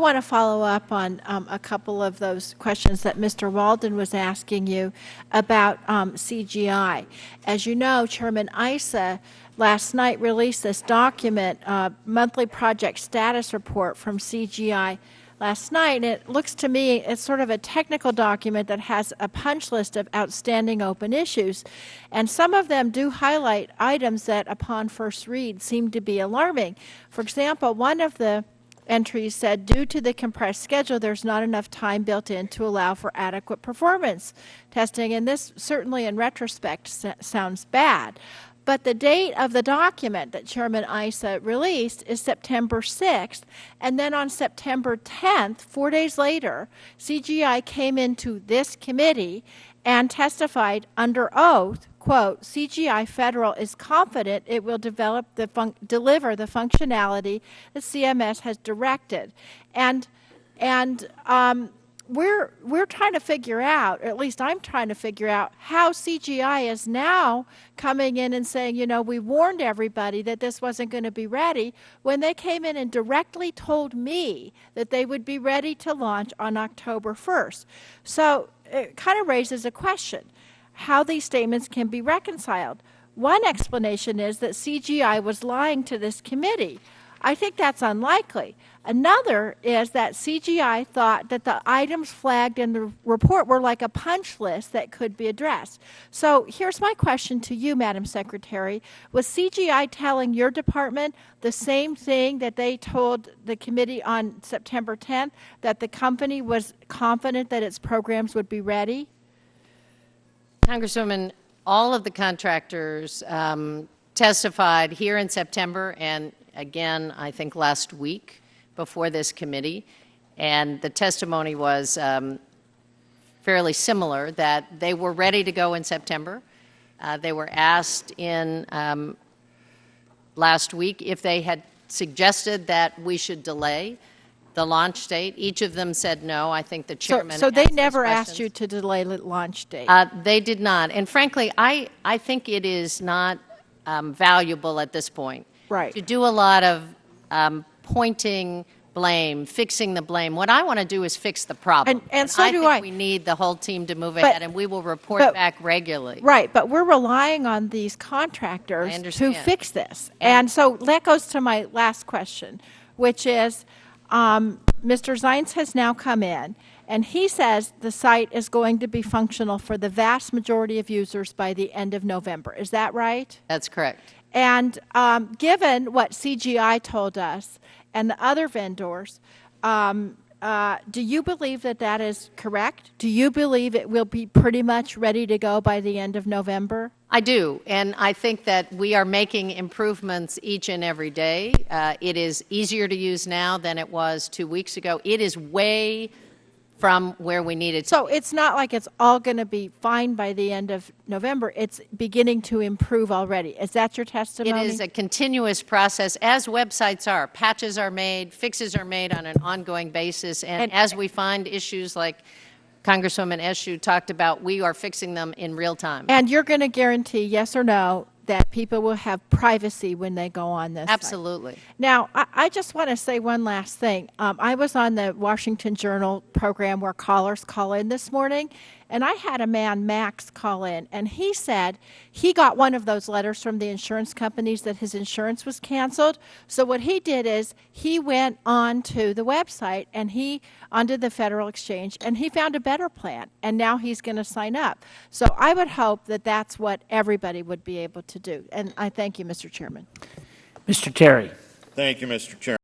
I want to follow up on a couple of those questions that Mr. Walden was asking you about CGI. As you know, Chairman Issa last night released this document, monthly project status report from CGI last night, and it looks to me it's sort of a technical document that has a punch list of outstanding open issues, and some of them do highlight items that upon first read seem to be alarming. For example, one of the entries said, due to the compressed schedule, there's not enough time built in to allow for adequate performance testing. And this certainly in retrospect sounds bad. But the date of the document that Chairman Issa released is September 6th. And then on September 10th, 4 days later, CGI came into this committee and testified under oath, quote, CGI Federal is confident it will deliver the functionality that CMS has directed. And we're trying to figure out, or at least I'm trying to figure out, how CGI is now coming in and saying, you know, we warned everybody that this wasn't going to be ready, when they came in and directly told me that they would be ready to launch on October 1st. So it kind of raises a question, how these statements can be reconciled. One explanation is that CGI was lying to this committee. I think that's unlikely. Another is that CGI thought that the items flagged in the report were like a punch list that could be addressed. So here's my question to you, Madam Secretary. Was CGI telling your department the same thing that they told the committee on September 10th, that the company was confident that its programs would be ready? Congresswoman, all of the contractors testified here in September and again, I think last week before this committee, and the testimony was fairly similar, that they were ready to go in September. They were asked in last week if they had suggested that we should delay the launch date. Each of them said no. I think the chairman So they never asked you to delay the launch date? They did not. And frankly, I think it is not valuable at this point. Right. To do a lot of pointing blame, fixing the blame. What I want to do is fix the problem. And so do I. I think we need the whole team to move ahead, and we will report back regularly. Right, but we're relying on these contractors to fix this. And so that goes to my last question, which is Mr. Zients has now come in, and he says the site is going to be functional for the vast majority of users by the end of November. Is that right? That's correct. And given what CGI told us and the other vendors, do you believe that that is correct? Do you believe it will be pretty much ready to go by the end of November? I do, and I think that we are making improvements each and every day. It is easier to use now than it was 2 weeks ago. It is way from where we need it to So be. it's not like it's all going to be fine by the end of November. It's beginning to improve already. Is that your testimony? It is a continuous process, as websites are. Patches are made, fixes are made on an ongoing basis, and as we find issues like Congresswoman Eshoo talked about, we are fixing them in real time. And you're going to guarantee, yes or no, that people will have privacy when they go on this Absolutely. site? Now, I just want to say one last thing. I was on the Washington Journal program where callers call in this morning, and I had a man, Max, call in, and he said he got one of those letters from the insurance companies that his insurance was canceled. So what he did is he went on to the website and onto the Federal Exchange, and he found a better plan, and now he's going to sign up. So I would hope that that's what everybody would be able to do. And I thank you, Mr. Chairman. Mr. Terry. Thank you, Mr. Chairman.